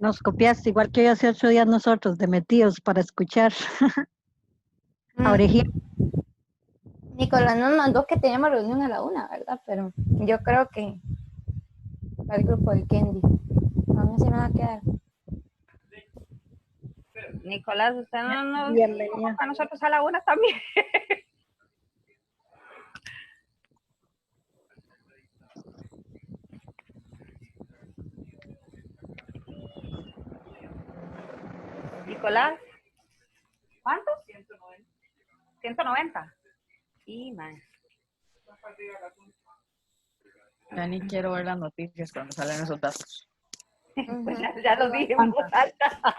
Nos copiaste, igual que hoy hace 8 días nosotros, de metidos para escuchar a orejía. Nicolás nos mandó que teníamos reunión a la 1, ¿verdad? Pero yo creo que va el grupo del Candy. A mí se me va a quedar. Nicolás, usted no nos Bienvenida. a nosotros a la 1 también. Nicolás, ¿cuánto? 190. Y más. Ya ni quiero ver las noticias cuando salen esos datos. Pues ya lo dije en voz alta.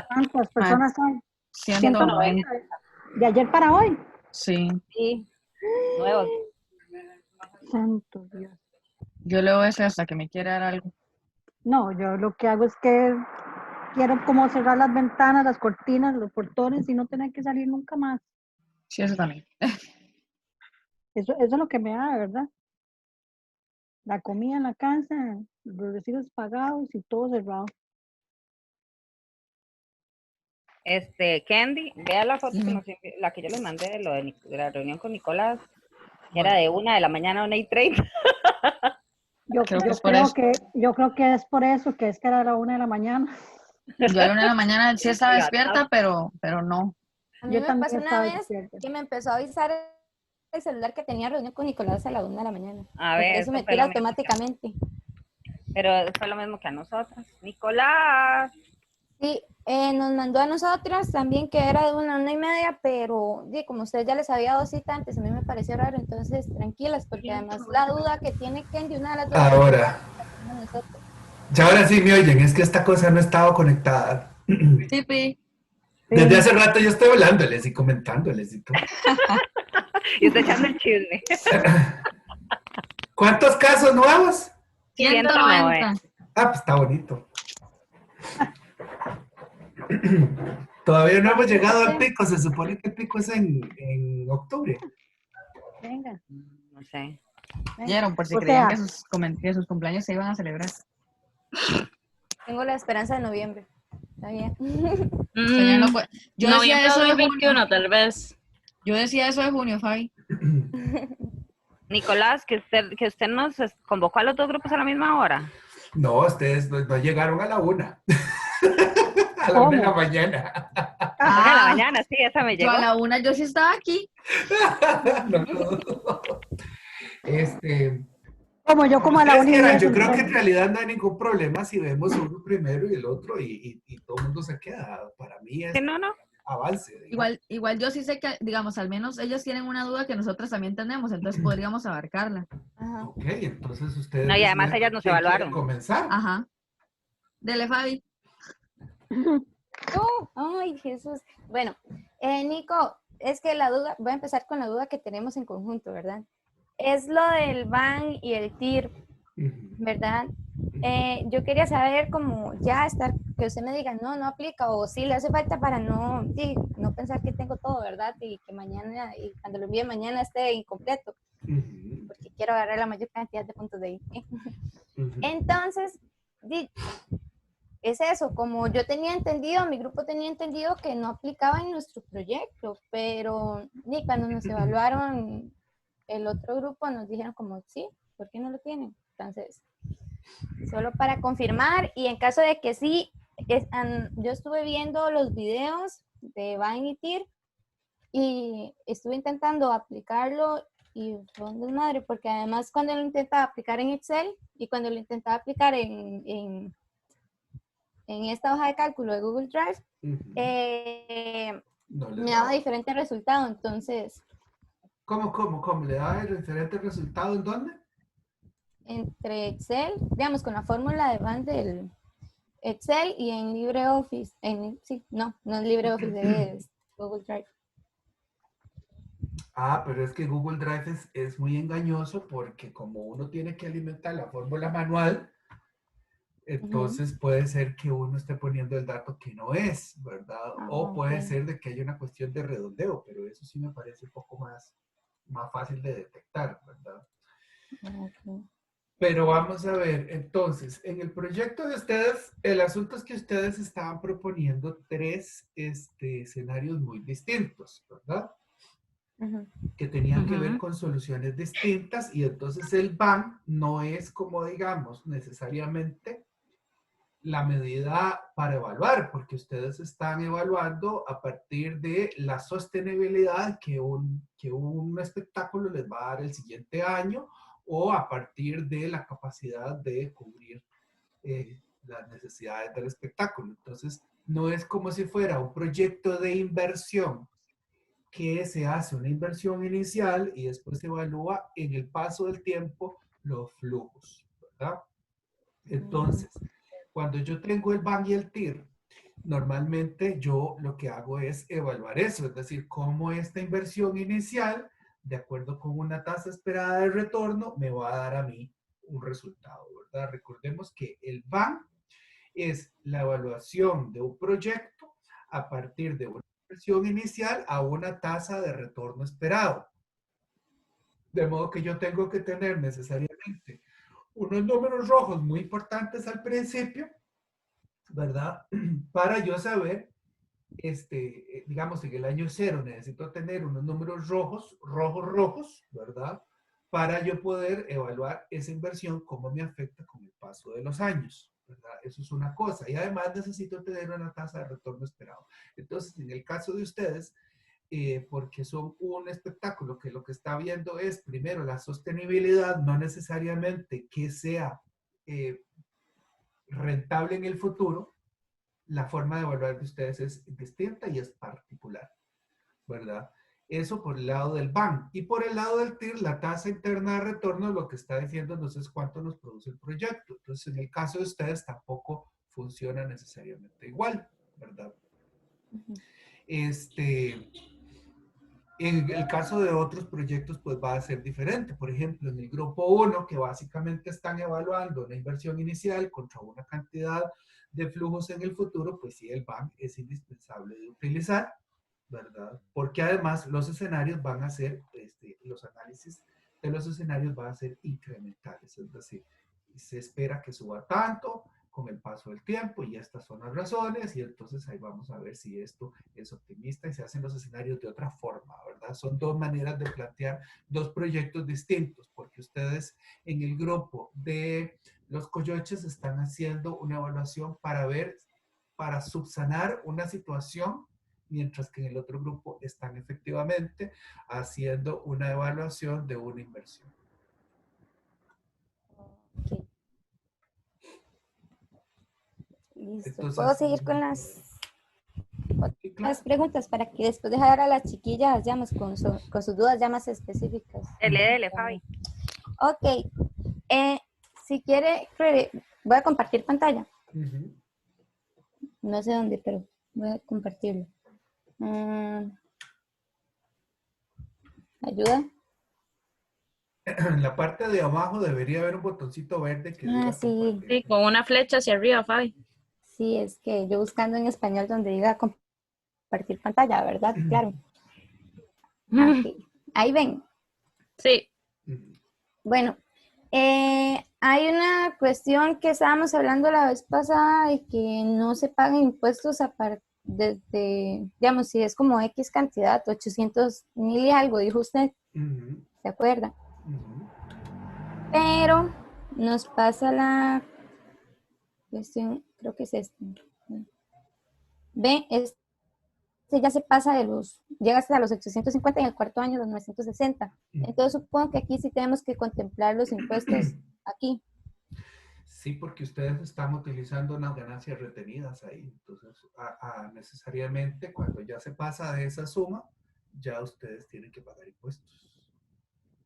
¿Cuántas personas hay? 190. ¿De ayer para hoy? Sí. Sí, nuevos. Santo Dios. Yo leo ese hasta que me quiera dar algo. No, yo lo que hago es que quiero como cerrar las ventanas, las cortinas, los portones y no tener que salir nunca más. Sí, eso también. Eso es lo que me da, ¿verdad? La comida en la casa, los recibos pagados y todo cerrado. Candy, vea la foto la que yo les mandé de de la reunión con Nicolás, que era de 1 de la mañana a 1:30. Yo Creo que es por creo eso. que es por eso, que es que era la 1 de la mañana. Yo a la 1 de la mañana sí estaba despierta, pero no. A mí Yo me también pasó una estaba vez despierta. que me empezó a avisar el celular que tenía reunión con Nicolás a la 1 de la mañana. A ver, Eso me fue tira lo mismo automáticamente. pero fue lo mismo que a nosotros. Nicolás. Sí, nos mandó a nosotras también que era de 1:30, pero como usted ya les había dado cita antes, a mí me pareció raro, entonces tranquilas, porque además la duda que tiene Candy, una de las dudas Ahora. que nosotros. Ya ahora sí me oyen, es que esta cosa no estaba conectada. Sí, Pi. Desde hace rato yo estoy hablándoles y comentándoles y todo. Y está echando el chisme. ¿Cuántos casos nuevos? 190. Ah, pues está bonito. Todavía no hemos llegado al pico, se supone que el pico es en octubre. Venga. No sé. Vieron, por si O creían sea, que sus cumpleaños se iban a celebrar. Tengo la esperanza de noviembre. Está bien. Señor, no puede. Yo decía Noviembre eso de 2021, junio. tal vez. Yo decía eso de junio, Fabi. Nicolás, que usted nos convocó a los dos grupos a la misma hora. No, ustedes no llegaron a la 1. A la ¿cómo? 1 de la mañana. A la 1 de la mañana, sí, esa me Yo llegó. a la 1 yo sí estaba aquí. No. Como yo, como a la Ustedes 1:10. quieran, yo creo que en entonces. realidad no hay ningún problema si vemos uno primero y el otro y todo el mundo se queda. Para mí es Sí, no. avance. Digamos. Igual yo sí sé que, digamos, al menos ellos tienen una duda que nosotros también tenemos, entonces podríamos abarcarla. Ajá. Ok, entonces ustedes No, y además deciden ellas nos quién quiere evaluaron. comenzar. Ajá. Dele, Fabi. Ay, Jesús. Bueno, Nico, es que la duda, voy a empezar con la duda que tenemos en conjunto, ¿verdad? Es lo del BAN y el TIR, ¿verdad? Yo quería saber cómo ya estar, que usted me diga, no aplica, o sí le hace falta para no pensar que tengo todo, ¿verdad? Y que mañana, y cuando lo envíe mañana esté incompleto, porque quiero agarrar la mayor cantidad de puntos de ahí. Entonces, es eso, como yo tenía entendido, mi grupo tenía entendido que no aplicaba en nuestro proyecto, pero ni cuando nos evaluaron el otro grupo nos dijeron como, sí, ¿por qué no lo tienen? Entonces, solo para confirmar, y en caso de que sí, yo estuve viendo los videos de Van y TIR y estuve intentando aplicarlo y fue un desmadre, porque además cuando lo intentaba aplicar en Excel y cuando lo intentaba aplicar en esta hoja de cálculo de Google Drive, me daba diferente resultado, entonces... ¿Cómo? ¿Le da el diferente resultado en dónde? Entre Excel, digamos, con la fórmula de Van del Excel y en LibreOffice, no es LibreOffice, es Google Drive. Pero es que Google Drive es muy engañoso porque como uno tiene que alimentar la fórmula manual, entonces puede ser que uno esté poniendo el dato que no es, ¿verdad? O puede ser de que haya una cuestión de redondeo, pero eso sí me parece un poco más fácil de detectar, ¿verdad? Pero vamos a ver, entonces, en el proyecto de ustedes, el asunto es que ustedes estaban proponiendo tres escenarios muy distintos, ¿verdad? Ujú. Que tenían que ver Ujú. con soluciones distintas y entonces el BAN no es como digamos necesariamente la medida para evaluar, porque ustedes están evaluando a partir de la sostenibilidad que un espectáculo les va a dar el siguiente año o a partir de la capacidad de cubrir las necesidades del espectáculo. Entonces, no es como si fuera un proyecto de inversión que se hace una inversión inicial y después se evalúa en el paso del tiempo los flujos, ¿verdad? Entonces, cuando yo tengo el BAN y el TIR, normalmente yo lo que hago es evaluar eso, es decir, cómo esta inversión inicial, de acuerdo con una tasa esperada de retorno, me va a dar a mí un resultado, ¿verdad? Recordemos que el BAN es la evaluación de un proyecto a partir de una inversión inicial a una tasa de retorno esperado. De modo que yo tengo que tener necesariamente unos números rojos muy importantes al principio, ¿verdad? Para yo saber, digamos, en el año cero necesito tener unos números rojos, ¿verdad? Para yo poder evaluar esa inversión, cómo me afecta con el paso de los años, ¿verdad? Eso es una cosa. Y además necesito tener una tasa de retorno esperado. Entonces, en el caso de ustedes, porque son un espectáculo que lo que está viendo es, primero, la sostenibilidad, no necesariamente que sea eh, rentable en el futuro, la forma de evaluar de ustedes es distinta y es particular, ¿verdad? Eso por el lado del BAN. Y por el lado del TIR, la tasa interna de retorno lo que está diciendo entonces cuánto nos produce el proyecto. Entonces, en el caso de ustedes tampoco funciona necesariamente igual, ¿verdad? En el caso de otros proyectos, pues va a ser diferente. Por ejemplo, en el grupo 1, que básicamente están evaluando una inversión inicial contra una cantidad de flujos en el futuro, pues sí, el BAN es indispensable de utilizar, ¿verdad? Porque además los escenarios van a ser, los análisis de los escenarios van a ser incrementales, es decir, se espera que suba tanto con el paso del tiempo y estas son las razones y entonces ahí vamos a ver si esto es optimista y se hacen los escenarios de otra forma, ¿verdad? Son dos maneras de plantear dos proyectos distintos porque ustedes en el grupo de los coyoches están haciendo una evaluación para ver, para subsanar una situación mientras que en el otro grupo están efectivamente haciendo una evaluación de una inversión. Ok, listo. ¿Puedo Entonces, seguir con sí, las claro. preguntas para que después dejar a las chiquillas ya más con sus dudas ya más específicas? Dele, Fabi. Ok, si quiere, voy a compartir pantalla. Uh-huh. No sé dónde, pero voy a compartirlo. ¿Ayuda? En la parte de abajo debería haber un botoncito verde que diga Sí. compartir. Sí, con una flecha hacia arriba, Fabi. Sí, es que yo buscando en español donde diga compartir pantalla, ¿verdad? Claro. Ok, ahí ven. Sí. Uh-huh. Bueno, hay una cuestión que estábamos hablando la vez pasada de que no se pagan impuestos desde, digamos, si es como X cantidad, 800,000 y algo, dijo usted, Uh-huh. ¿se acuerda? Uh-huh. Pero nos pasa la cuestión, creo que es esta. Ve, ya se pasa llega hasta los 850 y en el cuarto año los 960. Entonces supongo que aquí sí tenemos que contemplar los impuestos aquí. Sí, porque ustedes están utilizando unas ganancias retenidas ahí. Entonces, necesariamente cuando ya se pasa de esa suma, ya ustedes tienen que pagar impuestos.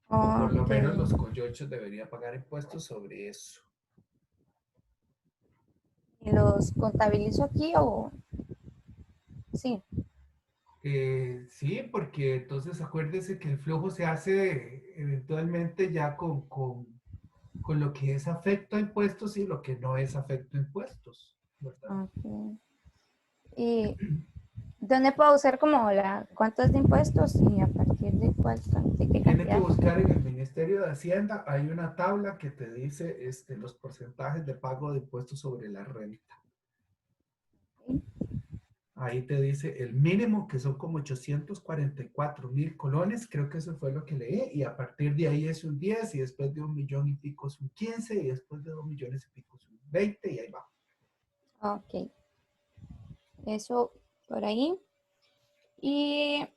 O por lo menos los coyochos deberían pagar impuestos sobre eso. ¿Y los contabilizo aquí o...? Sí. Sí, porque entonces acuérdese que el flujo se hace eventualmente ya con lo que es afecto a impuestos y lo que no es afecto a impuestos, ¿verdad? Okay. Y ¿Dónde puedo usar como cuánto es de impuestos y a partir de de qué Tiene que cantidad? buscar en el Ministerio de Hacienda, hay una tabla que te dice los porcentajes de pago de impuestos sobre la renta. Ahí te dice el mínimo, que son como 844,000 colones, creo que eso fue lo que leí, y a partir de ahí es un 10, y después de 1,000,000 y pico es un 15, y después de 2,000,000 y pico es un 20, y ahí va. Ok, eso por ahí. Y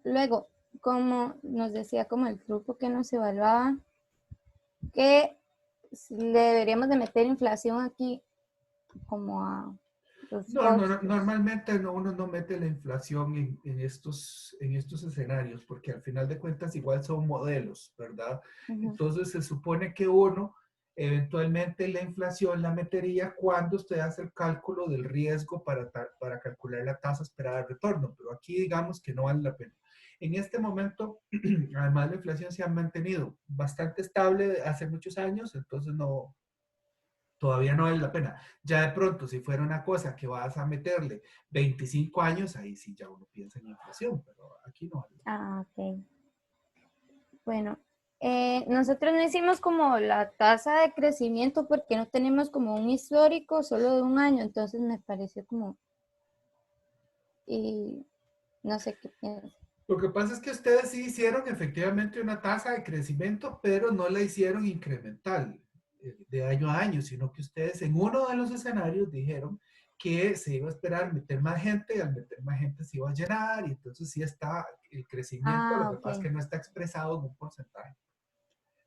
luego, como nos decía, como el grupo que nos evaluaba, que le deberíamos de meter inflación aquí como a los No, costos. normalmente uno no mete la inflación en estos escenarios, porque al final de cuentas igual son modelos, ¿verdad? Ujú. Entonces se supone que uno eventualmente la inflación la metería cuando usted hace el cálculo del riesgo para calcular la tasa esperada de retorno, pero aquí digamos que no vale la pena. En este momento, además la inflación se ha mantenido bastante estable hace muchos años, entonces no, todavía no vale la pena. Ya de pronto, si fuera una cosa que vas a meterle 25 años, ahí sí ya uno piensa en inflación, pero aquí no vale. Ah, ok. Bueno, nosotros no hicimos como la tasa de crecimiento porque no tenemos como un histórico solo de un año, entonces me pareció como, y no sé qué piensas. Lo que pasa es que ustedes sí hicieron efectivamente una tasa de crecimiento, pero no la hicieron incremental de año a año, sino que ustedes en uno de los escenarios dijeron que se iba a esperar meter más gente, y al meter más gente se iba a llenar, y entonces sí está el crecimiento, lo Ah, que pasa es ok. que no está expresado en un porcentaje,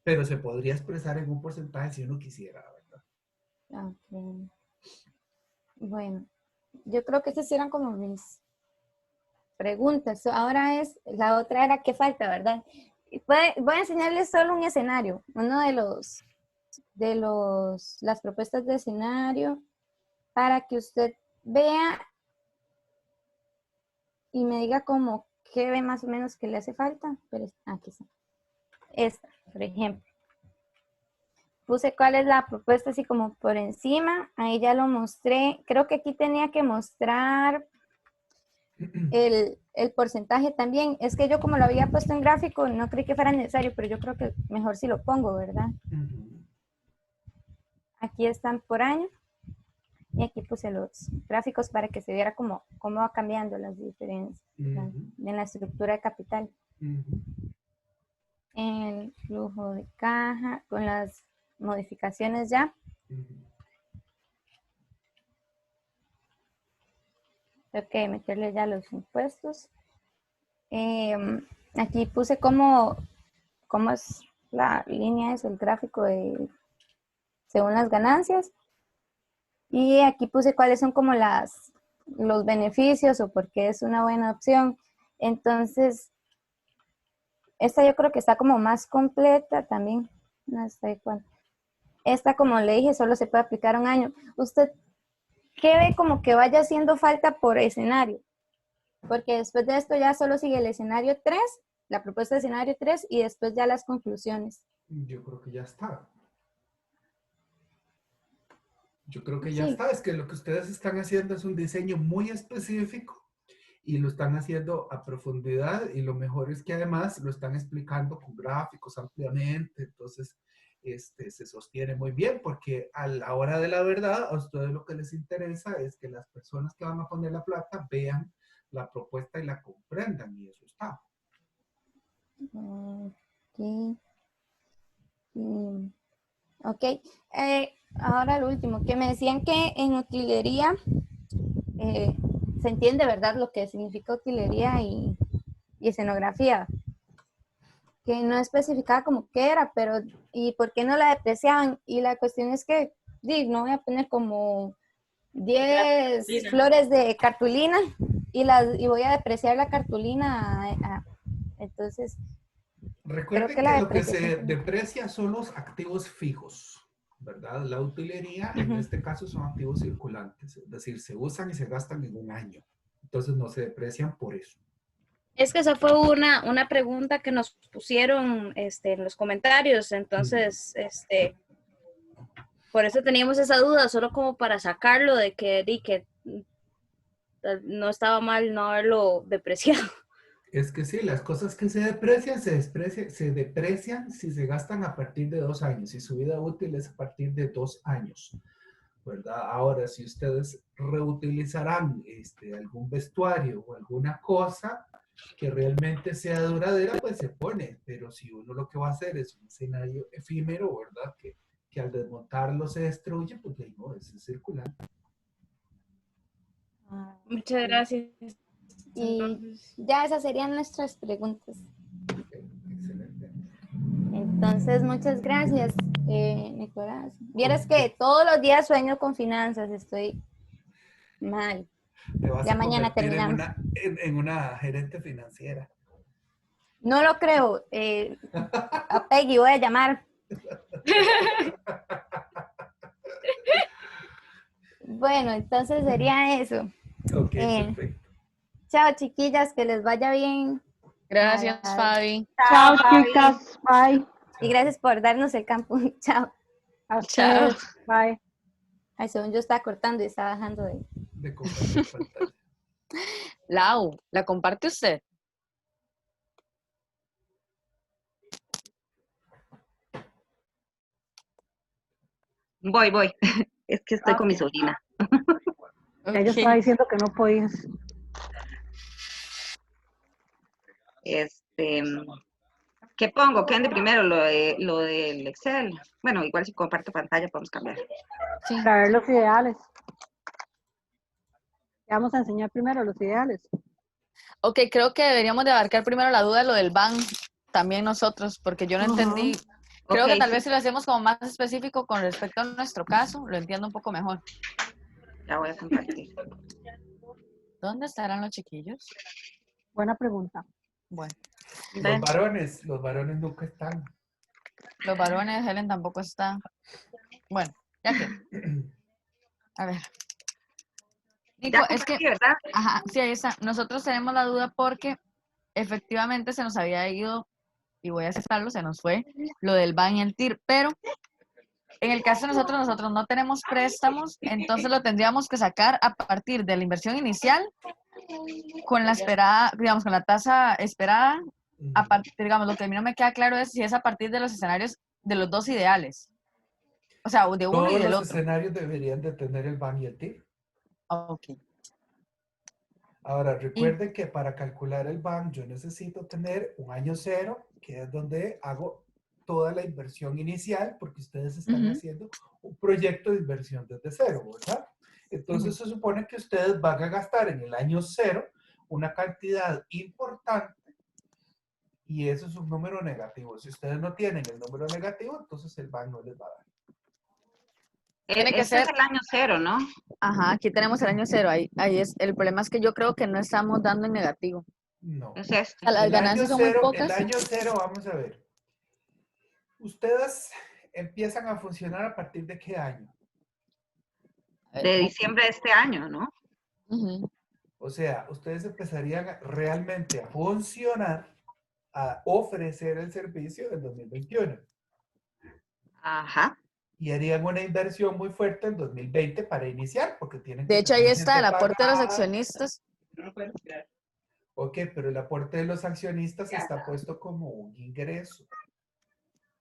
pero se podría expresar en un porcentaje si uno quisiera, ¿verdad? Ok. Bueno, yo creo que esas eran como mis preguntas. Ahora la otra era qué falta, ¿verdad? Voy a enseñarles solo un escenario, uno las propuestas de escenario para que usted vea y me diga como qué ve más o menos que le hace falta. Pero aquí está. Esta, por ejemplo. Puse cuál es la propuesta así como por encima. Ahí ya lo mostré. Creo que aquí tenía que mostrar el porcentaje también. Es que yo como lo había puesto en gráfico, no creí que fuera necesario, pero yo creo que mejor si lo pongo, ¿verdad? Aquí están por año. Y aquí puse los gráficos para que se viera cómo va cambiando las diferencias en la estructura de capital. El flujo de caja con las modificaciones ya. Tengo que meterle ya los impuestos. Aquí puse cómo es la línea, es el gráfico según las ganancias. Y aquí puse cuáles son como los beneficios o por qué es una buena opción. Entonces, esta yo creo que está como más completa también. No sé cuál. Esta, como le dije, solo se puede aplicar un año. ¿Usted qué ve como que vaya haciendo falta por escenario? Porque después de esto ya solo sigue el escenario 3, la propuesta de escenario 3 y después ya las conclusiones. Yo creo que ya está. Yo creo que ya Sí. está. Es que lo que ustedes están haciendo es un diseño muy específico y lo están haciendo a profundidad, y lo mejor es que además lo están explicando con gráficos ampliamente, entonces se sostiene muy bien, porque a la hora de la verdad a ustedes lo que les interesa es que las personas que van a poner la plata vean la propuesta y la comprendan, y eso está. Ok. Ok. Ahora lo último, que me decían que en utilería se entiende, ¿verdad? Lo que significa utilería y escenografía. Que no especificaba como qué era, pero ¿y por qué no la depreciaban? Y la cuestión es que no voy a poner como 10 flores de cartulina y voy a depreciar la cartulina. Entonces, creo Recuerden que la que lo que se depreciación... deprecia son los activos fijos, ¿verdad? La utilería en este caso son activos circulantes, es decir, se usan y se gastan en un año, entonces no se deprecian por eso. Es que esa fue una pregunta que nos pusieron en los comentarios, entonces, por eso teníamos esa duda, solo como para sacarlo de que no estaba mal no haberlo depreciado. Es que sí, las cosas que se deprecian si se gastan a partir de 2 años y su vida útil es a partir de 2 años, ¿verdad? Ahora, si ustedes reutilizarán algún vestuario o alguna cosa que realmente sea duradera, pues se pone, pero si uno lo que va a hacer es un escenario efímero, ¿verdad? Que al desmontarlo se destruye, pues ahí no, es circular. Muchas gracias. Y Entonces, ya esas serían nuestras preguntas. Excelente. Entonces, muchas gracias, Nicolás. Vieras que todos los días sueño con finanzas, estoy mal. Te vas Ya a mañana convertir terminamos. en una gerente financiera. No lo creo. A Peggy voy a llamar. Bueno, entonces sería eso. Ok, Eh, perfecto. Chao, chiquillas, que les vaya bien. Gracias, Fabi. Chao, Fabi. chicas. Bye. Y gracias por darnos el campo. Chao. A Chao. ustedes. Bye. Ay, según yo estaba cortando y estaba bajando de... De compartir pantalla. Lau, ¿la comparte usted? Voy. Es que estoy con mi sobrina. Ya yo estaba diciendo que no podías. ¿Qué pongo? ¿Qué ande primero? Lo del Excel. Bueno, igual si comparto pantalla podemos cambiar. Sí. Para ver los ideales. Vamos a enseñar primero los ideales. Ok, creo que deberíamos de abarcar primero la duda de lo del ban, también nosotros, porque yo no entendí. Creo que tal vez si lo hacemos como más específico con respecto a nuestro caso, lo entiendo un poco mejor. Ya voy a compartir. ¿Dónde estarán los chiquillos? Buena pregunta. Bueno, Los varones nunca están. los varones, Helen tampoco está. Bueno, ya que. A ver. Nico, Ya es que, compartí, ¿verdad? ajá, sí, ahí está. Nosotros tenemos la duda porque efectivamente se nos había ido, y voy a aceptarlo, se nos fue lo del ban y el TIR, pero en el caso de nosotros no tenemos préstamos, entonces lo tendríamos que sacar a partir de la inversión inicial con la esperada, digamos, con la tasa esperada, a partir, digamos, lo que a mí no me queda claro es si es a partir de los escenarios de los dos ideales. O sea, de uno y Todos del los otro. escenarios deberían de tener el BAN y el TIR. Ok. Ahora, recuerden que para calcular el BAN yo necesito tener un año cero, que es donde hago toda la inversión inicial, porque ustedes están haciendo un proyecto de inversión desde cero, ¿verdad? Entonces se supone que ustedes van a gastar en el año cero una cantidad importante y eso es un número negativo. Si ustedes no tienen el número negativo, entonces el BAN no les va a dar. Tiene que Este es ser, el año cero, ¿no? ajá, aquí tenemos el año cero, ahí es, el problema es que yo creo que no estamos dando en negativo. No. Es este. O sea, las ganancias son muy El pocas. año cero, vamos a ver. Ustedes empiezan a funcionar a partir de qué año? De diciembre de este año, ¿no? O sea, ustedes empezarían realmente a funcionar, a ofrecer el servicio en 2021. Ajá. Y harían una inversión muy fuerte en 2020 para iniciar, porque tienen que De hecho, ahí tener está el gente aporte de los pagada. accionistas. Ok, pero el aporte de los accionistas está puesto como un ingreso,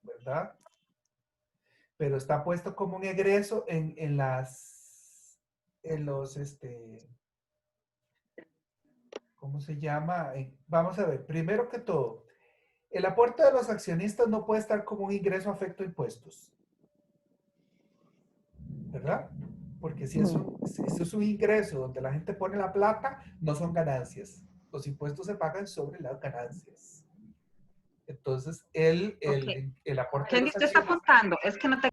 ¿verdad? Pero está puesto como un egreso en los, ¿cómo se llama? Vamos a ver, primero que todo, el aporte de los accionistas no puede estar como un ingreso afecto a impuestos, ¿verdad? Porque si eso es un ingreso donde la gente pone la plata, no son ganancias. Los impuestos se pagan sobre las ganancias. Entonces, el aporte de Kenny, los usted está accionistas... apuntando. Es que no te...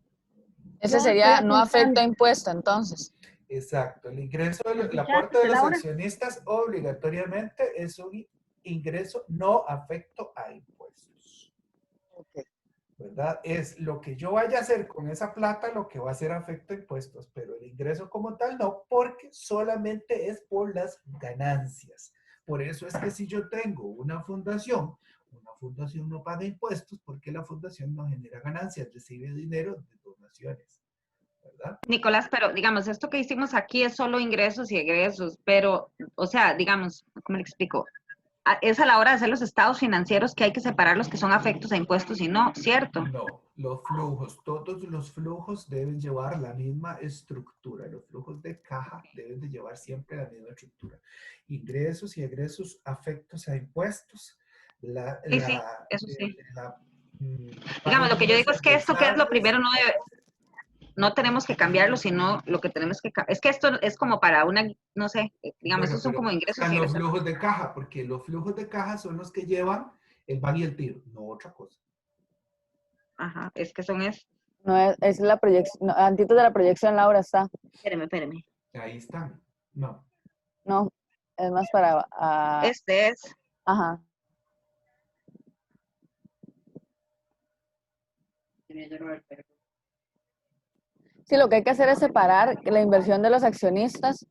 Ese Ya sería, estoy no afecta a apuntando. impuesto, entonces. Exacto, el ingreso, ¿Me el escuchaste, aporte de los Laura? accionistas obligatoriamente es un ingreso no afecto a impuestos. ¿Verdad? Es lo que yo vaya a hacer con esa plata lo que va a ser afecto a impuestos, pero el ingreso como tal no, porque solamente es por las ganancias. Por eso es que si yo tengo una fundación no paga impuestos porque la fundación no genera ganancias, recibe dinero de donaciones. ¿verdad? Nicolás, pero digamos, esto que hicimos aquí es solo ingresos y egresos, pero, o sea, digamos, ¿cómo le explico? Es a la hora de hacer los estados financieros que hay que separar los que son afectos a impuestos y no, ¿cierto? No, los flujos, todos los flujos deben llevar la misma estructura. Los flujos de caja deben de llevar siempre la misma estructura. Ingresos y egresos afectos a impuestos. La, Sí, sí, la, eso sí. pagos Digamos, lo que no yo digo es que esto que es lo desembolsables. primero no tenemos que cambiarlo, sino lo que tenemos que es que esto es como para una, no sé, digamos, Bueno, estos son pero como ingresos están y los egresos. flujos de caja, porque los flujos de caja son los que llevan el van y el tiro, no otra cosa. Ajá, es que son es. No es la proyección, no, antes de la proyección, Laura, está. Espéreme. Ahí están. No. No, es más para... Este es. ajá. Sí, lo que hay que hacer es separar la inversión de los accionistas,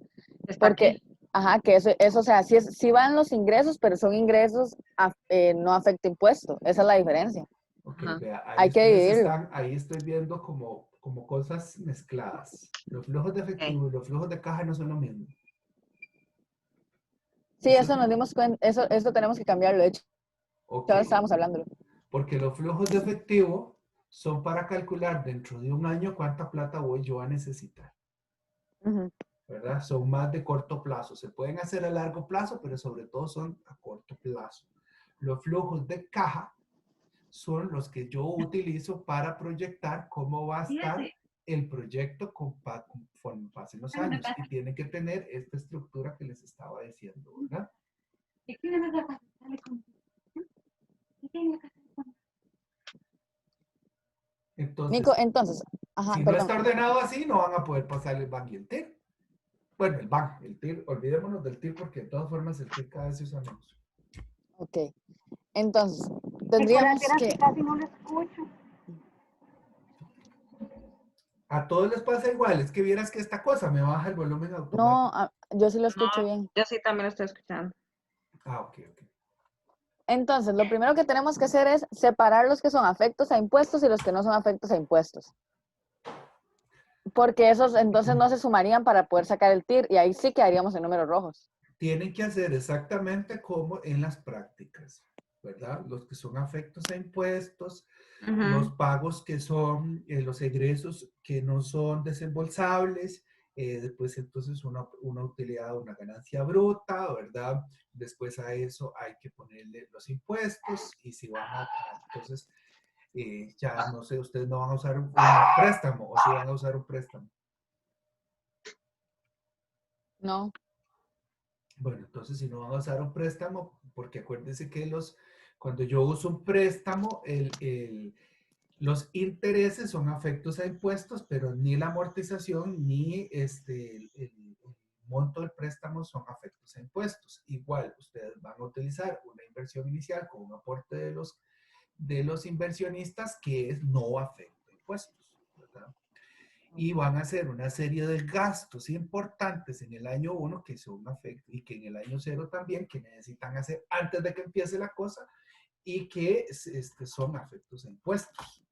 Está porque, aquí. ajá, que eso o sea, sí van los ingresos, pero son ingresos, no afecta impuesto. Esa es la diferencia. Ok, Ajá. vea, ahí Hay que ustedes dividirlo. están, ahí estoy viendo como cosas mezcladas. Los flujos de Ok. efectivo y los flujos de caja no son lo mismo. Sí, Usted eso nos tiene- dimos cuenta, eso tenemos que cambiarlo. De hecho, ok, ahora estábamos hablándolo. porque los flujos de efectivo son para calcular dentro de un año cuánta plata voy yo a necesitar, Ujú. ¿verdad? Son más de corto plazo. Se pueden hacer a largo plazo, pero sobre todo son a corto plazo. Los flujos de caja son los que yo utilizo para proyectar cómo va a estar el proyecto conforme pasen los años y tienen que tener esta estructura que les estaba diciendo, ¿verdad? Nico, Entonces, entonces, ajá, si no perdón. está ordenado así, no van a poder pasar el BAN y el TIR. Bueno, el BAN, el TIR, olvidémonos del TIR porque de todas formas el TIR cada vez se usa menos. Ok. Entonces, Nicolás, tendríamos verás que... que casi no lo escucho. A todos les pasa igual, es que vieras que esta cosa me baja el volumen No, automático. yo sí lo No, escucho bien. yo sí también lo estoy escuchando. Ah, ok, ok. Entonces, lo primero que tenemos que hacer es separar los que son afectos a impuestos y los que no son afectos a impuestos. Porque esos entonces no se sumarían para poder sacar el TIR y ahí sí quedaríamos en números rojos. Tienen que hacer exactamente como en las prácticas, ¿verdad? Los que son afectos a impuestos, los pagos que son los egresos que no son desembolsables, después entonces una utilidad, una ganancia bruta, ¿verdad? Después a eso hay que ponerle los impuestos y si van a, entonces ya no sé, ustedes no van a usar un préstamo o si van a usar un préstamo. No. Bueno, entonces si no van a usar un préstamo, porque acuérdense que cuando yo uso un préstamo, los intereses son afectos a impuestos, pero ni la amortización ni el monto del préstamo son afectos a impuestos. Igual, ustedes van a utilizar una inversión inicial con un aporte de los inversionistas que es no afecta a impuestos, ¿verdad? Y van a hacer una serie de gastos importantes en el año 1 que son afectos y que en el año 0 también, que necesitan hacer antes de que empiece la cosa y que son afectos a impuestos.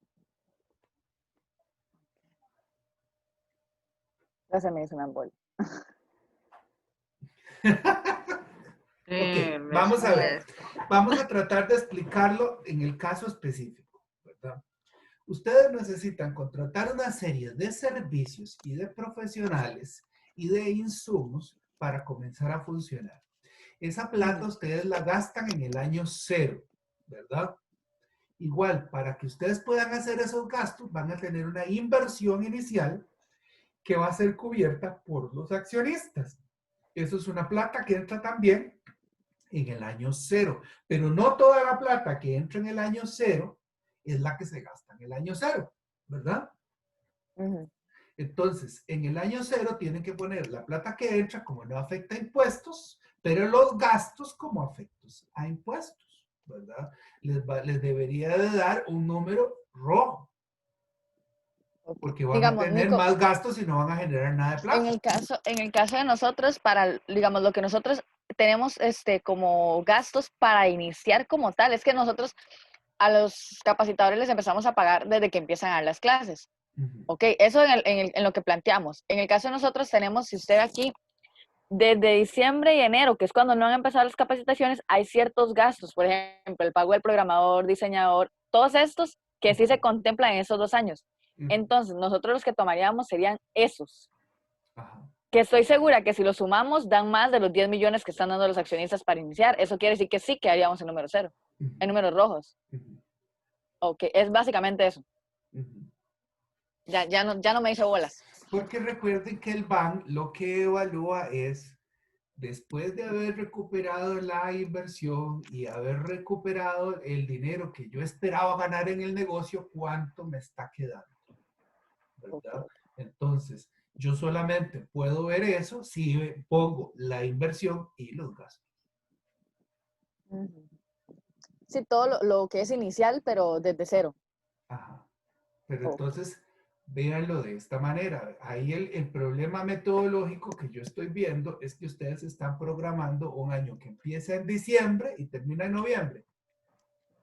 Ya se me hizo una embolia. Ok, vamos a Resume ver. esto. Vamos a tratar de explicarlo en el caso específico, ¿verdad? Ustedes necesitan contratar una serie de servicios y de profesionales y de insumos para comenzar a funcionar. Esa plata ustedes la gastan en el año 0, ¿verdad? Igual, para que ustedes puedan hacer esos gastos, van a tener una inversión inicial que va a ser cubierta por los accionistas. Eso es una plata que entra también en el año 0, pero no toda la plata que entra en el año 0 es la que se gasta en el año 0, ¿verdad? Ujú. Entonces, en el año 0 tienen que poner la plata que entra como no afecta a impuestos, pero los gastos como afectos a impuestos, ¿verdad? Les debería de dar un número rojo, Ok. porque van a Digamos, tener Nico, más gastos y no van a generar nada de plata. en el caso de nosotros, digamos, lo que nosotros tenemos como gastos para iniciar como tal, es que nosotros a los capacitadores les empezamos a pagar desde que empiezan a dar las clases. Ok, eso en lo que planteamos. En el caso de nosotros tenemos, si usted ve aquí, desde diciembre y enero, que es cuando no han empezado las capacitaciones, hay ciertos gastos, por ejemplo, el pago del programador, diseñador, todos estos que sí se contemplan en esos 2 años. Entonces, nosotros los que tomaríamos serían esos, Ajá. que estoy segura que si los sumamos dan más de los 10 millones que están dando los accionistas para iniciar. Eso quiere decir que sí quedaríamos en número 0, en números rojos. Ok, es básicamente eso. Ya no me hizo bolas. Porque recuerden que el BAN lo que evalúa es, después de haber recuperado la inversión y haber recuperado el dinero que yo esperaba ganar en el negocio, ¿cuánto me está quedando? ¿Verdad? Entonces, yo solamente puedo ver eso si pongo la inversión y los gastos. Sí, todo lo que es inicial, pero desde 0. Ajá. Pero entonces, véanlo de esta manera. Ahí el problema metodológico que yo estoy viendo es que ustedes están programando un año que empieza en diciembre y termina en noviembre.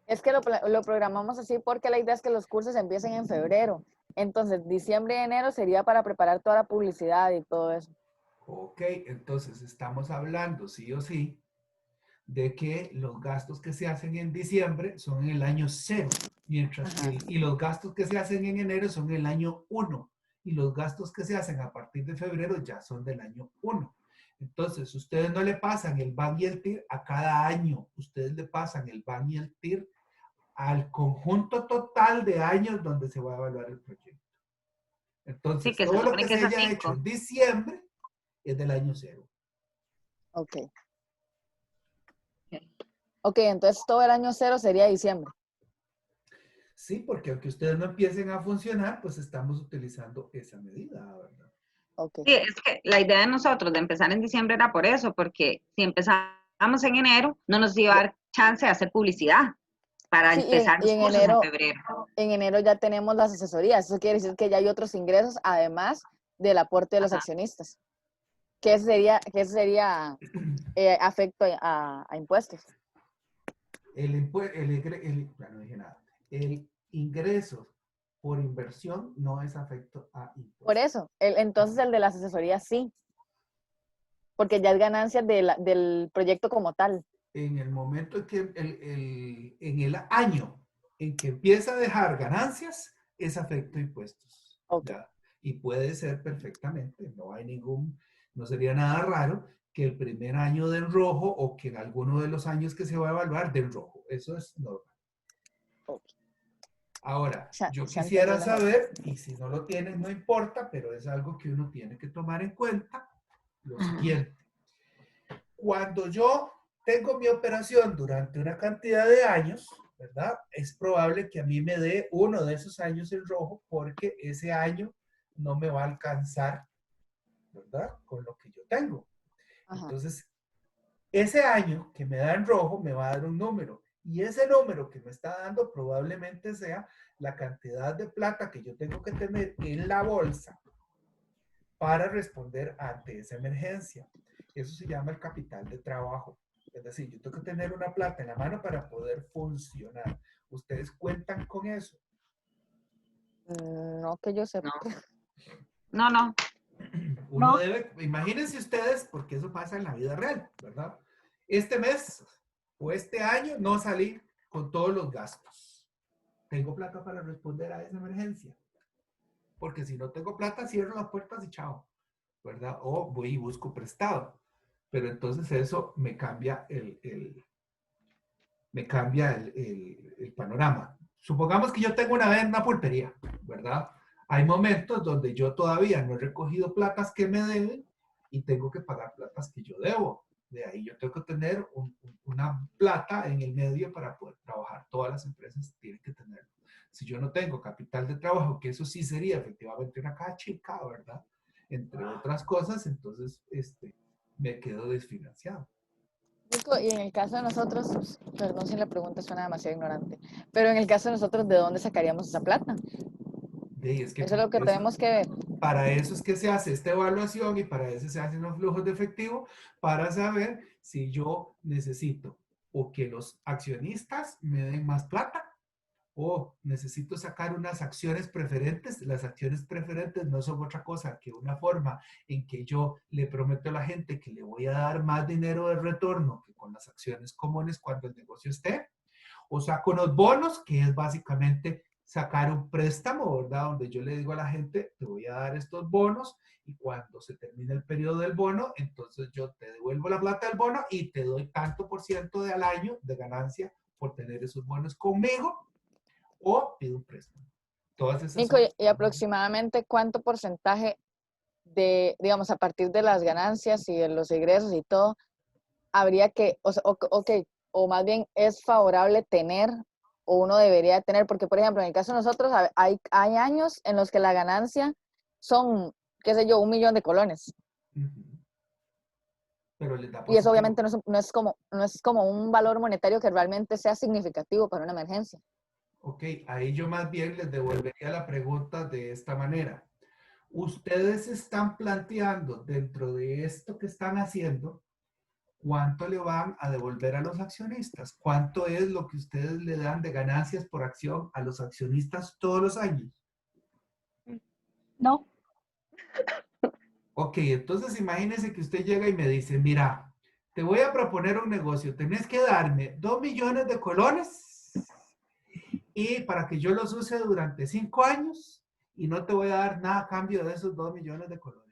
Es que lo programamos así porque la idea es que los cursos empiecen en febrero. Entonces, diciembre y enero sería para preparar toda la publicidad y todo eso. Ok, entonces estamos hablando sí o sí de que los gastos que se hacen en diciembre son en el año 0, mientras que, y los gastos que se hacen en enero son en el año 1, y los gastos que se hacen a partir de febrero ya son del año 1. Entonces, ustedes no le pasan el BAN y el TIR a cada año, ustedes le pasan el BAN y el TIR al conjunto total de años donde se va a evaluar el proyecto. Entonces, Sí, que se todo lo supone que que se es a haya hecho 5. en diciembre es del año 0. Ok. Ok, entonces todo el año 0 sería diciembre. Sí, porque aunque ustedes no empiecen a funcionar, pues estamos utilizando esa medida, ¿verdad? Okay. Sí, es que la idea de nosotros de empezar en diciembre era por eso, porque si empezamos en enero, no nos iba a dar chance de hacer publicidad para Sí, empezar y los cursos en febrero. en enero ya tenemos las asesorías. Eso quiere decir que ya hay otros ingresos, además del aporte de los accionistas. Que sería afecto a impuestos. No dije nada. El ingreso por inversión no es afecto a impuestos. Por eso, entonces el de las asesorías sí. Porque ya es ganancia del proyecto como tal. En el momento en que en el año en que empieza a dejar ganancias, es afecto a impuestos. Okay. ¿Ya? Y puede ser perfectamente, no sería nada raro que el primer año den rojo o que en alguno de los años que se va a evaluar den rojo. Eso es normal. Okay. Ahora, yo se quisiera entendió mejor. saber, y si no lo tienen, no importa, pero es algo que uno tiene que tomar en cuenta, lo siguiente. Cuando yo tengo mi operación durante una cantidad de años, ¿verdad? Es probable que a mí me dé uno de esos años en rojo porque ese año no me va a alcanzar, ¿verdad? Con lo que yo tengo. Ajá. Entonces, ese año que me da en rojo me va a dar un número. Y ese número que me está dando probablemente sea la cantidad de plata que yo tengo que tener en la bolsa para responder ante esa emergencia. Eso se llama el capital de trabajo. Es decir, yo tengo que tener una plata en la mano para poder funcionar. ¿Ustedes cuentan con eso? No que yo sepa. No. Uno debe, imagínense ustedes, porque eso pasa en la vida real, ¿verdad? Este mes o este año no salí con todos los gastos. ¿Tengo plata para responder a esa emergencia? Porque si no tengo plata, cierro las puertas y chao, ¿verdad? O voy y busco prestado. Pero entonces eso me cambia el panorama. Supongamos que yo tengo una pulpería, ¿verdad? Hay momentos donde yo todavía no he recogido platas que me deben y tengo que pagar platas que yo debo. De ahí yo tengo que tener una plata en el medio para poder trabajar. Todas las empresas tienen que tenerlo. Si yo no tengo capital de trabajo, que eso sí sería efectivamente una caja chica, ¿verdad? Entre otras cosas, entonces me quedo desfinanciado. Y en el caso de nosotros, perdón si la pregunta suena demasiado ignorante, pero en el caso de nosotros, ¿de dónde sacaríamos esa plata? Es que Eso es lo que tenemos que ver. Para eso es que se hace esta evaluación y para eso se hacen los flujos de efectivo para saber si yo necesito o que los accionistas me den más plata o necesito sacar unas acciones preferentes. Las acciones preferentes no son otra cosa que una forma en que yo le prometo a la gente que le voy a dar más dinero de retorno que con las acciones comunes cuando el negocio esté. O saco unos bonos, que es básicamente sacar un préstamo, ¿verdad? Donde yo le digo a la gente, te voy a dar estos bonos y cuando se termine el periodo del bono, entonces yo te devuelvo la plata del bono y te doy tanto por ciento al año de ganancia por tener esos bonos conmigo, o pido un préstamo. Todas esas Nico, son. y aproximadamente cuánto porcentaje de, digamos, a partir de las ganancias y de los ingresos y todo, habría que, o más bien es favorable tener o uno debería tener, porque por ejemplo, en el caso de nosotros hay años en los que la ganancia son, qué sé yo, 1 millón de colones. Pero les da Y eso positivo. obviamente no es como un valor monetario que realmente sea significativo para una emergencia. Ok, ahí yo más bien les devolvería la pregunta de esta manera. Ustedes están planteando dentro de esto que están haciendo, ¿cuánto le van a devolver a los accionistas? ¿Cuánto es lo que ustedes le dan de ganancias por acción a los accionistas todos los años? No, Ok, entonces imagínense que usted llega y me dice, mira, te voy a proponer un negocio, tenés que darme 2 millones de colones y para que yo los use durante 5 años y no te voy a dar nada a cambio de esos 2 millones de colones.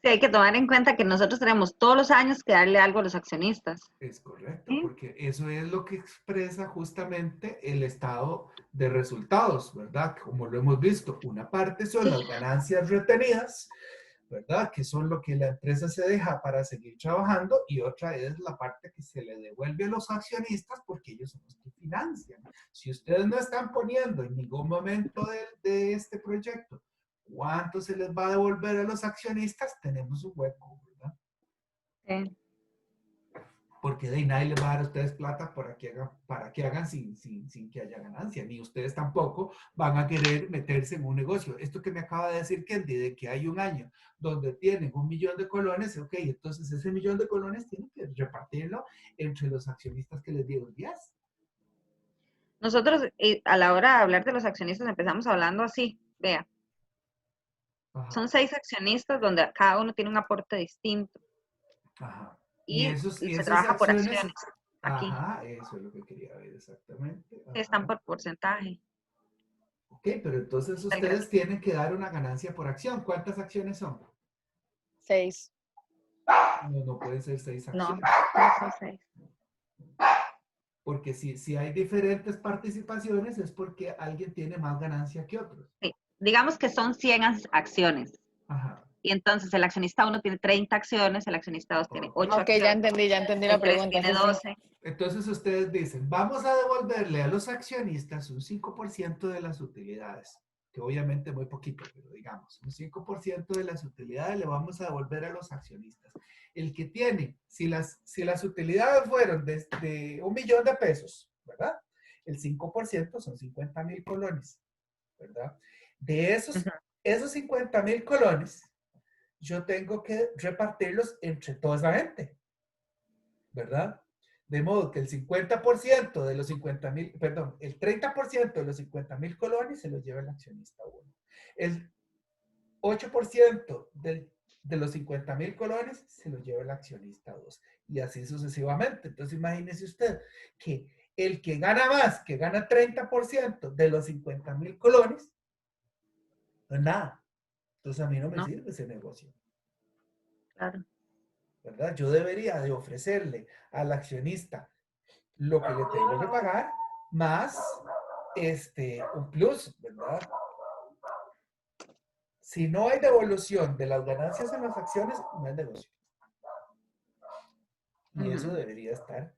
Sí, hay que tomar en cuenta que nosotros tenemos todos los años que darle algo a los accionistas. Es correcto, ¿Sí? porque eso es lo que expresa justamente el estado de resultados, ¿verdad? Como lo hemos visto, una parte son las ganancias retenidas, ¿verdad? Que son lo que la empresa se deja para seguir trabajando, y otra es la parte que se le devuelve a los accionistas porque ellos son los que financian. Si ustedes no están poniendo en ningún momento de este proyecto cuánto se les va a devolver a los accionistas, tenemos un hueco, ¿verdad? Sí. Porque de ahí nadie les va a dar a ustedes plata para que hagan sin que haya ganancia, ni ustedes tampoco van a querer meterse en un negocio. Esto que me acaba de decir Kendi, de que hay un año donde tienen 1 millón de colones, ok, entonces ese 1 millón de colones tienen que repartirlo entre los accionistas que les dieron 10. Nosotros a la hora de hablar de los accionistas empezamos hablando así, vea, Ajá, son 6 accionistas donde cada uno tiene un aporte distinto ajá. Y y se esas trabaja por acciones, acciones aquí, ajá, eso es lo que quería ver exactamente. están Ajá. por porcentaje Ok, pero entonces del ustedes ingreso. tienen que dar una ganancia por acción. ¿Cuántas acciones son? 6. No, no pueden ser 6 No, acciones. no son 6. Porque si hay diferentes participaciones es porque alguien tiene más ganancia que otros. Sí. Digamos que son 100 acciones. Ajá. Y entonces el accionista 1 tiene 30 acciones, el accionista 2 tiene Ok. 8 Ok, ya acciones, entendí la el 3 pregunta, tiene sí, sí. 12. Entonces ustedes dicen, vamos a devolverle a los accionistas un 5% de las utilidades, que obviamente es muy poquito, pero digamos, un 5% de las utilidades le vamos a devolver a los accionistas. El que tiene, si las utilidades fueron de 1 millón de pesos, ¿verdad? El 5% son 50,000 colones, ¿verdad? De esos 50,000 colones, yo tengo que repartirlos entre toda esa gente, ¿verdad? De modo que el 50% de los 50,000, perdón, el 30% de los 50,000 colones se los lleva el accionista 1. El 8% de los 50,000 colones se los lleva el accionista 2. Y así sucesivamente. Entonces imagínese usted que el que gana más, que gana 30% de los 50,000 colones, no es nada. Entonces a mí no me No, sirve ese negocio, claro. ¿verdad? Yo debería de ofrecerle al accionista lo que le tengo que pagar más un plus, ¿verdad? Si no hay devolución de las ganancias en las acciones, no hay negocio. Y eso debería estar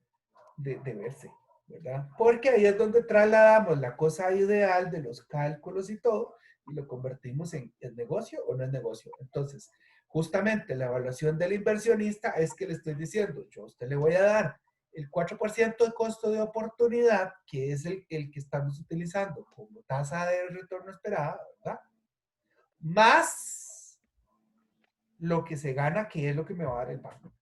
de verse, ¿verdad? Porque ahí es donde trasladamos la cosa ideal de los cálculos y todo, y lo convertimos en ¿es negocio o no es negocio? Entonces, justamente la evaluación del inversionista es que le estoy diciendo, yo a usted le voy a dar el 4% de costo de oportunidad, que es el que estamos utilizando como tasa de retorno esperada, ¿verdad? Más lo que se gana, que es lo que me va a dar el banco.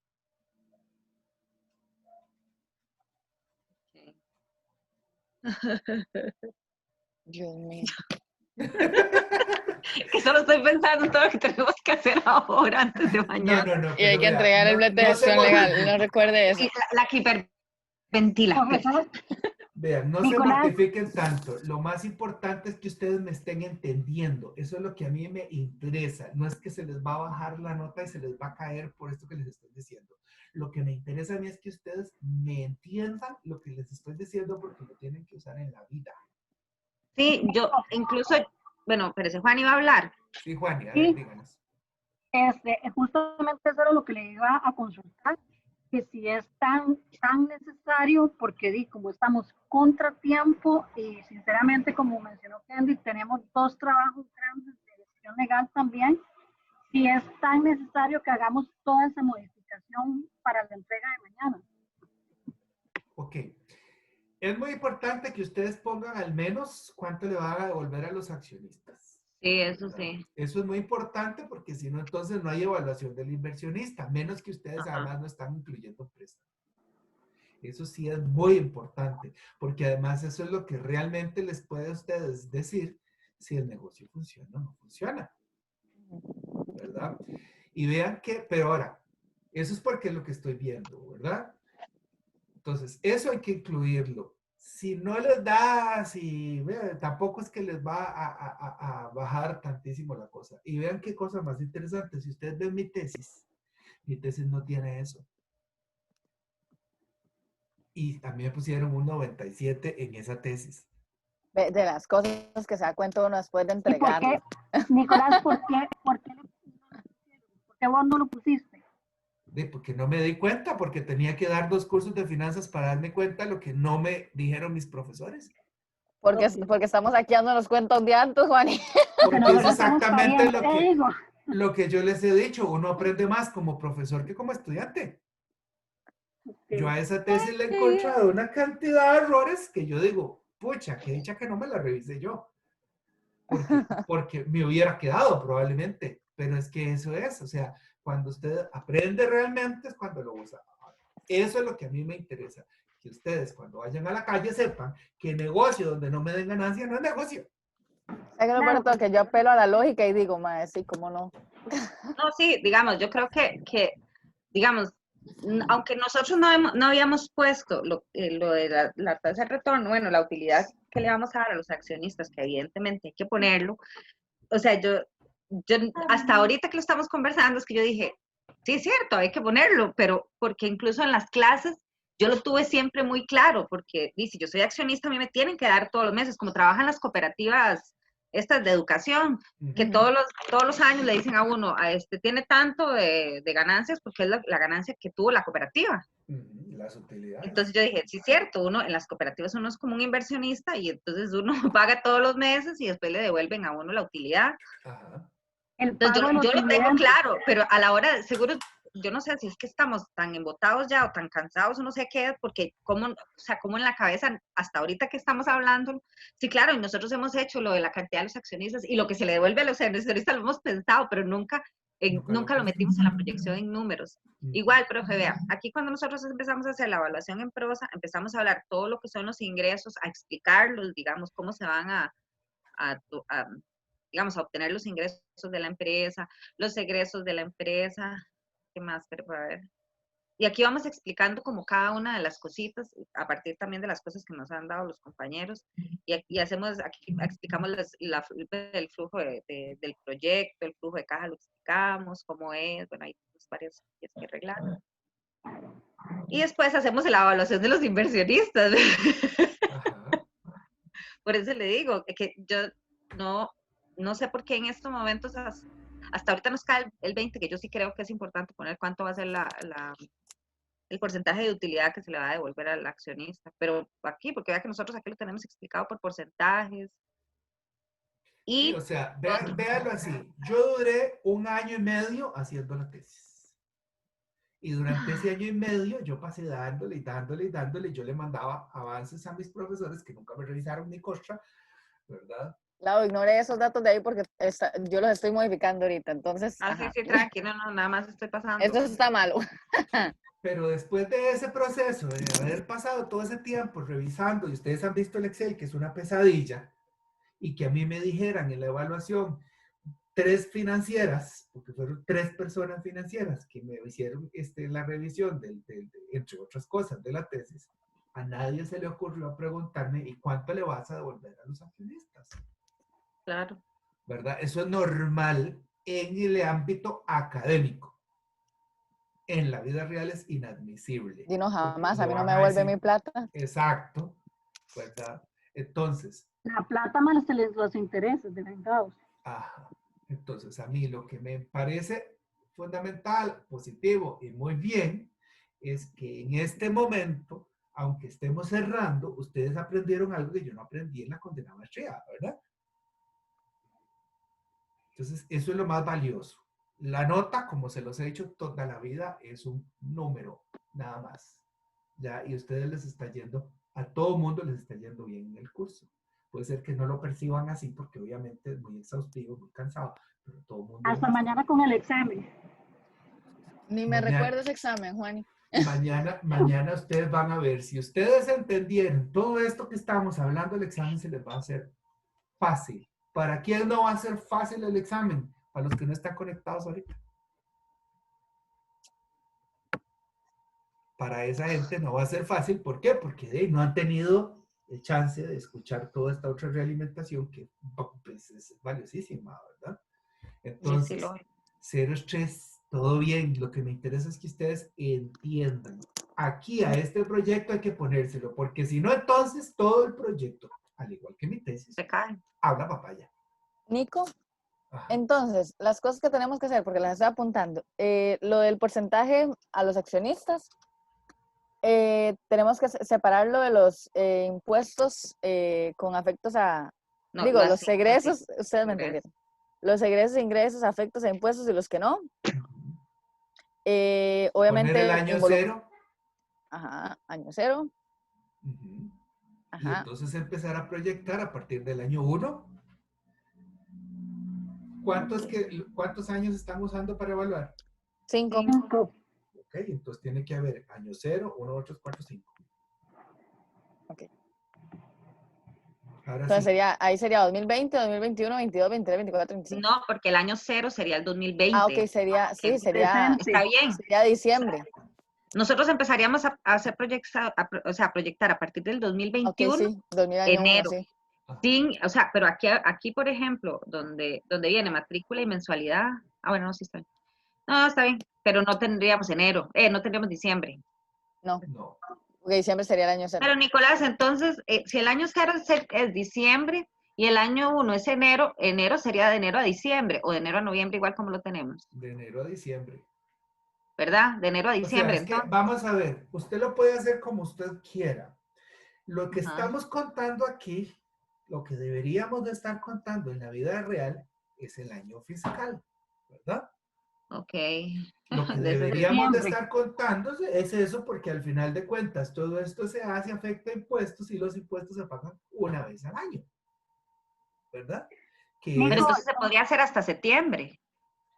Dios mío. Que solo estoy pensando en todo lo que tenemos que hacer ahora antes de mañana. No, Y hay pero que vea, entregar el no brete de se acción legal. No recuerde eso. Y la que hiperventila. Profesor, Vean, no se Nicolás. mortifiquen tanto. Lo más importante es que ustedes me estén entendiendo. Eso es lo que a mí me interesa. No es que se les va a bajar la nota y se les va a caer por esto que les estoy diciendo. Lo que me interesa a mí es que ustedes me entiendan lo que les estoy diciendo porque lo tienen que usar en la vida. Sí, yo incluso, bueno, pero ese Juan iba a hablar. Sí, Juani, a Sí. ver, díganos. Justamente eso era lo que le iba a consultar, que si es tan necesario, porque como estamos contratiempo y sinceramente, como mencionó Candy, tenemos 2 trabajos grandes de gestión legal también, si es tan necesario que hagamos toda esa modificación para la entrega de mañana. Ok. Es muy importante que ustedes pongan al menos cuánto le van a devolver a los accionistas. Sí, eso sí. Eso es muy importante porque si no, entonces no hay evaluación del inversionista, menos que ustedes además no están incluyendo préstamo. Eso sí es muy importante, porque además eso es lo que realmente les puede a ustedes decir si el negocio funciona o no funciona. ¿Verdad? Y vean que, pero ahora, eso es porque es lo que estoy viendo, ¿verdad? Entonces, eso hay que incluirlo. Si no les da, tampoco es que les va a bajar tantísimo la cosa. Y vean qué cosa más interesante. Si ustedes ven mi tesis no tiene eso. Y a mí me pusieron un 97 en esa tesis. De las cosas que se da cuenta uno después de ¿Y por entregar. qué, Nicolás, por qué vos no lo pusiste? Porque no me di cuenta, porque tenía que dar 2 cursos de finanzas para darme cuenta de lo que no me dijeron mis profesores. Porque estamos aquí dando los cuentos de antes, Juan. Porque no es exactamente gustaría, lo que yo les he dicho. Uno aprende más como profesor que como estudiante. Yo a esa tesis le he encontrado una cantidad de errores que yo digo, pucha, qué dicha que no me la revisé yo. Porque me hubiera quedado probablemente. Pero es que eso es, o sea, cuando usted aprende realmente es cuando lo usa. Eso es lo que a mí me interesa. Que ustedes cuando vayan a la calle sepan que negocio donde no me den ganancia no es negocio. Es que lo peor de todo es que yo apelo a la lógica y digo, madre, sí, cómo no. No, sí, digamos, yo creo que digamos, aunque nosotros no habíamos puesto lo de la tasa de retorno, bueno, la utilidad que le vamos a dar a los accionistas, que evidentemente hay que ponerlo, o sea, yo hasta ahorita que lo estamos conversando es que yo dije, sí, es cierto, hay que ponerlo, pero porque incluso en las clases yo lo tuve siempre muy claro, porque si yo soy accionista, a mí me tienen que dar todos los meses, como trabajan las cooperativas estas de educación, que todos los años le dicen a uno, tiene tanto de ganancias porque es la ganancia que tuvo la cooperativa. Las utilidades. Entonces yo dije, sí, es cierto, uno en las cooperativas uno es como un inversionista y entonces uno paga todos los meses y después le devuelven a uno la utilidad. Ajá. Entonces yo lo tengo claro, pero a la hora, seguro, yo no sé si es que estamos tan embotados ya o tan cansados o no sé qué, porque como en la cabeza, hasta ahorita que estamos hablando, sí, claro, y nosotros hemos hecho lo de la cantidad de los accionistas y lo que se le devuelve a los accionistas lo hemos pensado, pero nunca lo metimos en la proyección en números. Igual, profe, vea, aquí cuando nosotros empezamos a hacer la evaluación en prosa, empezamos a hablar todo lo que son los ingresos, a explicarlos, digamos, cómo se van digamos, a obtener los ingresos de la empresa, los egresos de la empresa, ¿qué más? Pero a ver. Y aquí vamos explicando como cada una de las cositas, a partir también de las cosas que nos han dado los compañeros, y hacemos, aquí explicamos el flujo del proyecto, el flujo de caja lo explicamos, cómo es, bueno, hay varias cosas que arreglar. Y después hacemos la evaluación de los inversionistas. Ajá. Por eso le digo que yo no sé por qué en estos momentos, hasta ahorita nos cae el 20, que yo sí creo que es importante poner cuánto va a ser el porcentaje de utilidad que se le va a devolver al accionista. Pero aquí, porque vea que nosotros aquí lo tenemos explicado por porcentajes. Y Sí, o sea, véalo así. Yo duré 1 año y medio haciendo la tesis. Y durante ese año y medio yo pasé dándole y dándole y dándole. Yo le mandaba avances a mis profesores que nunca me revisaron ni cosa, ¿verdad? Claro, ignore esos datos de ahí porque yo los estoy modificando ahorita, entonces. sí, tranquilo, no, nada más estoy pasando. Eso está malo. Pero después de ese proceso, de haber pasado todo ese tiempo revisando, y ustedes han visto el Excel, que es una pesadilla, y que a mí me dijeran en la evaluación 3 financieras, porque fueron 3 personas financieras que me hicieron la revisión, entre otras cosas, de la tesis, a nadie se le ocurrió preguntarme, ¿y cuánto le vas a devolver a los accionistas? Claro. ¿Verdad? Eso es normal en el ámbito académico. En la vida real es inadmisible. Y no, jamás, Lo a mí no van me a devuelve decir. mi plata. Exacto, ¿verdad? Entonces, La plata más los intereses de vengados. ajá. Entonces, a mí lo que me parece fundamental, positivo y muy bien es que en este momento, aunque estemos cerrando, ustedes aprendieron algo que yo no aprendí en la condenada maestría, ¿verdad? Entonces, eso es lo más valioso. La nota, como se los he dicho toda la vida, es un número, nada más. ¿Ya? Y a ustedes les está yendo, a todo mundo les está yendo bien en el curso. Puede ser que no lo perciban así porque obviamente es muy exhaustivo, muy cansado, pero todo el mundo... Hasta mañana con el examen. Ni me Mañana. recuerdo ese examen, Juani. Mañana ustedes van a ver, si ustedes entendieron todo esto que estamos hablando, el examen se les va a hacer fácil. ¿Para quién no va a ser fácil el examen? Para los que no están conectados ahorita. Para esa gente no va a ser fácil. ¿Por qué? Porque no han tenido el chance de escuchar toda esta otra realimentación que pues, es valiosísima, ¿verdad? Entonces, cero estrés, todo bien. Lo que me interesa es que ustedes entiendan. Aquí a este proyecto hay que ponérselo, porque si no, entonces todo el proyecto, al igual que mi tesis, Se cae. habla papaya. Nico, Ajá. entonces, las cosas que tenemos que hacer, porque las estoy apuntando, lo del porcentaje a los accionistas, tenemos que separarlo de los impuestos con afectos a, No, digo, las los egresos, ustedes me ingresos. entendieron. Los egresos, ingresos, afectos a impuestos y los que no. Obviamente. Poner el año cero. Ajá, año cero. Uh-huh. Ajá. Y entonces empezar a proyectar a partir del año 1. ¿Cuántos años están usando para evaluar? 5. Ok, entonces tiene que haber año 0, 1, 2, 3, 4, 5. Ok. Ahora Entonces sí. ahí sería 2020, 2021, 22, 23, 24, 25. No, porque el año 0 sería el 2020. Ah, ok, sería, sí, sería, Está bien. sería diciembre. Nosotros empezaríamos a hacer proyectar a partir del 2021, Ok, sí, 2000 año enero. 1, sí. Sin, o sea, pero aquí, por ejemplo, donde viene matrícula y mensualidad, bueno, no, sí está bien. No, está bien, pero no tendríamos enero, no tendríamos diciembre. No, No. porque diciembre sería el año 0. Pero Nicolás, entonces, si el año 0 es diciembre y el año 1 es enero, enero sería de enero a diciembre o de enero a noviembre, igual como lo tenemos. De enero a diciembre. ¿Verdad? De enero a diciembre. O sea, es que vamos a ver, usted lo puede hacer como usted quiera. Lo que Ajá. estamos contando aquí, lo que deberíamos de estar contando en la vida real es el año fiscal, ¿verdad? Ok. Lo que deberíamos de estar contando es eso, porque al final de cuentas todo esto se hace, afecta a impuestos y los impuestos se pagan una vez al año, ¿verdad? Pero entonces se podría hacer hasta septiembre.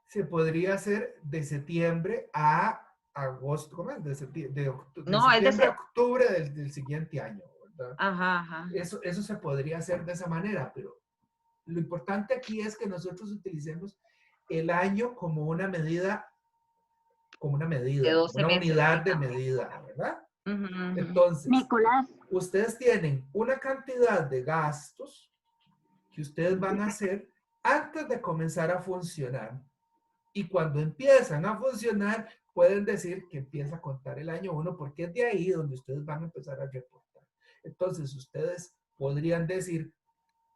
Se podría hacer de septiembre a agosto, ¿cómo es? De septiembre a octubre del siguiente año, ¿verdad? Ajá, ajá. Eso se podría hacer de esa manera, pero lo importante aquí es que nosotros utilicemos el año como una medida, como una unidad de medida, ¿verdad? Uh-huh. Entonces, Nicolás, ustedes tienen una cantidad de gastos que ustedes van a hacer antes de comenzar a funcionar. Y cuando empiezan a funcionar, pueden decir que empieza a contar el año 1 porque es de ahí donde ustedes van a empezar a reportar. Entonces, ustedes podrían decir,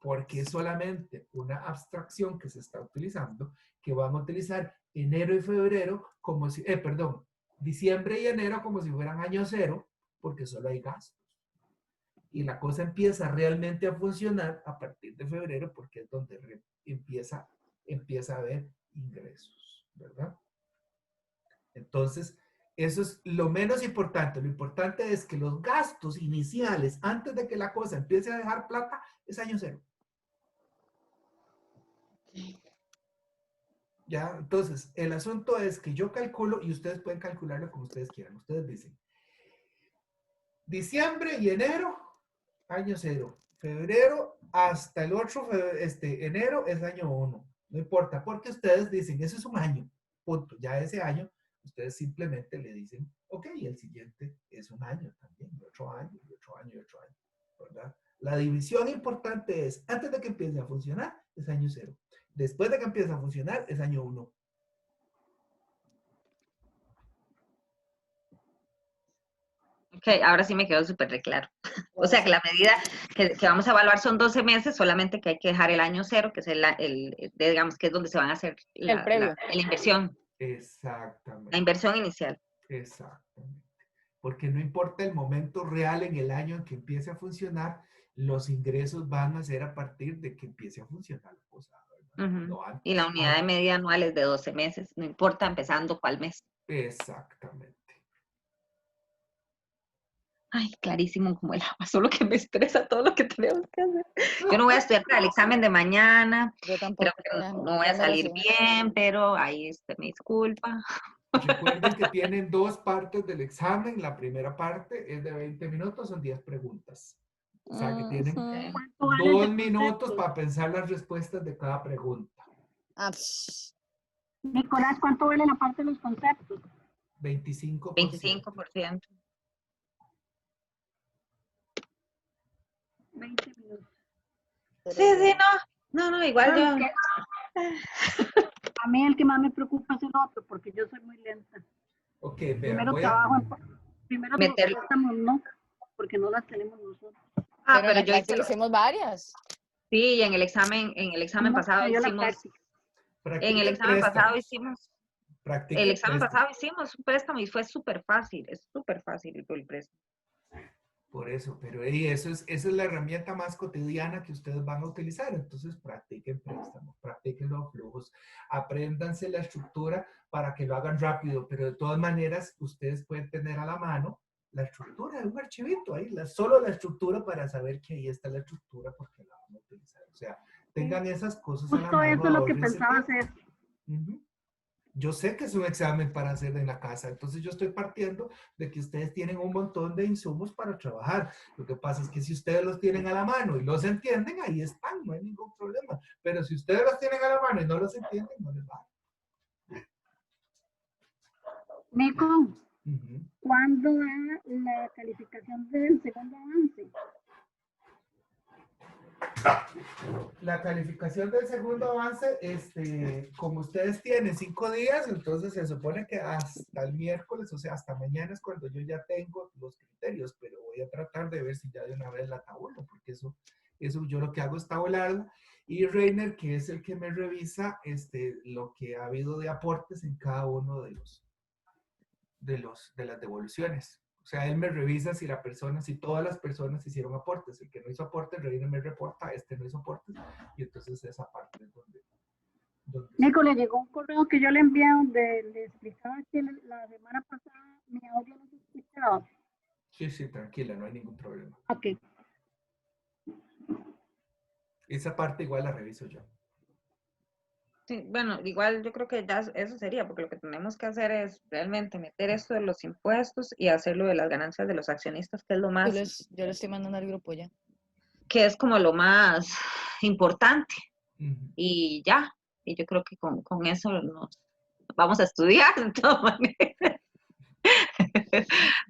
porque es solamente una abstracción que se está utilizando, que van a utilizar enero y febrero como si, diciembre y enero como si fueran año 0, porque solo hay gastos. Y la cosa empieza realmente a funcionar a partir de febrero, porque es donde empieza a haber ingresos, ¿verdad? Entonces, eso es lo menos importante. Lo importante es que los gastos iniciales, antes de que la cosa empiece a dejar plata, es año 0. Ya, entonces, el asunto es que yo calculo y ustedes pueden calcularlo como ustedes quieran. Ustedes dicen, diciembre y enero, año 0. Febrero hasta el otro enero es año 1. No importa, porque ustedes dicen, eso es un año, punto. Ya ese año, ustedes simplemente le dicen, ok, el siguiente es un año también, y otro año, y otro año, y otro año, ¿verdad? La división importante es, antes de que empiece a funcionar, es año 0. Después de que empiece a funcionar, es año 1. Ok, ahora sí me quedó súper claro. O sea que la medida que vamos a evaluar son 12 meses, solamente que hay que dejar el año 0, que es digamos que es donde se van a hacer El previo. la inversión, la Exactamente, inversión inicial. exactamente. Porque no importa el momento real en el año en que empiece a funcionar, los ingresos van a ser a partir de que empiece a funcionar la cosa, ¿verdad? Ujú. No Y la antes. unidad de medida anual es de 12 meses, no importa empezando cuál mes. Exactamente. Ay, clarísimo como el agua, solo que me estresa todo lo que tenemos que hacer. Yo no voy a estudiar para el examen de mañana, Yo creo tampoco. que Ya, no voy ya a me salir recibí. bien, pero ahí me disculpa. Recuerden que tienen 2 partes del examen. La primera parte es de 20 minutos, son 10 preguntas. O sea que tienen Ujú. ¿Cuánto vale el 2 de minutos conceptos? para pensar las respuestas de cada pregunta. Ah, psh. Nicolás, ¿cuánto vale la parte de los conceptos? 25%. 25%. 20 minutos. Sí, sí, no, igual Bueno, yo. que a mí el que más me preocupa es el otro, porque yo soy muy lenta. Ok, vean, Primero voy a... trabajo primero los Meter. préstamos no, porque no las tenemos nosotros. Pero en la Yo hice práctica hicimos varias. sí, en el examen No pasado me dio la hicimos, práctica. en el Practiquen examen pasado préstamos. hicimos, el Practiquen examen préstamos. pasado hicimos un préstamo y fue súper fácil, es súper fácil el préstamo. Por eso, pero esa es la herramienta más cotidiana que ustedes van a utilizar. Entonces, practiquen préstamos, practiquen los flujos, apréndanse la estructura para que lo hagan rápido, pero de todas maneras, ustedes pueden tener a la mano la estructura de un archivito ahí, solo la estructura para saber que ahí está la estructura porque la van a utilizar. O sea, tengan esas cosas a la Justo eso mano, es lo que ahorrense pensaba tiempo. hacer. Ujú. Yo sé que es un examen para hacer en la casa, entonces yo estoy partiendo de que ustedes tienen un montón de insumos para trabajar. Lo que pasa es que si ustedes los tienen a la mano y los entienden, ahí están, no hay ningún problema. Pero si ustedes los tienen a la mano y no los entienden, no les va. Nico, Ujú. ¿cuándo da la calificación del segundo avance? La calificación del segundo avance, como ustedes tienen 5 días, entonces se supone que hasta el miércoles, o sea, hasta mañana es cuando yo ya tengo los criterios, pero voy a tratar de ver si ya de una vez la tabulo, porque eso yo lo que hago es tabularla. Y Reiner, que es el que me revisa lo que ha habido de aportes en cada uno de las devoluciones. O sea, él me revisa si todas las personas hicieron aportes. El que no hizo aportes, Reina me reporta, no hizo aportes, y entonces esa parte es donde Nico, le llegó un correo que yo le envié donde le explicaba que la semana pasada mi audio no se escuchaba. Sí, tranquila, no hay ningún problema. Ok. Esa parte igual la reviso yo. Sí, bueno, igual yo creo que ya eso sería, porque lo que tenemos que hacer es realmente meter esto de los impuestos y hacerlo de las ganancias de los accionistas, que es lo Yo más, les estoy mandando al grupo ya. que es como lo más importante. Ujú. Y ya, y yo creo que con eso nos vamos a estudiar de todas maneras.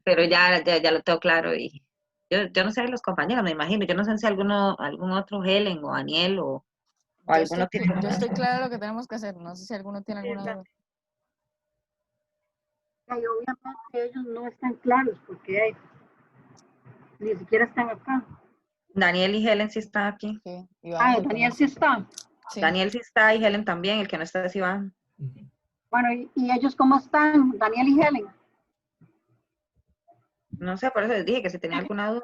Pero ya lo tengo claro y yo no sé los compañeros, me imagino, yo no sé si algún otro Helen o Daniel o alguno tiene Yo estoy clara de lo que tenemos que hacer. No sé si alguno tiene alguna duda. Y obviamente ellos no están claros porque ni siquiera están acá. Daniel y Helen sí están aquí. Sí, Iván es el que Daniel no sí está. está. Sí. Daniel sí está y Helen también, el que no está es Iván. Ujú. Bueno, ¿y ellos cómo están? Daniel y Helen. No sé, por eso les dije que si tenía alguna duda.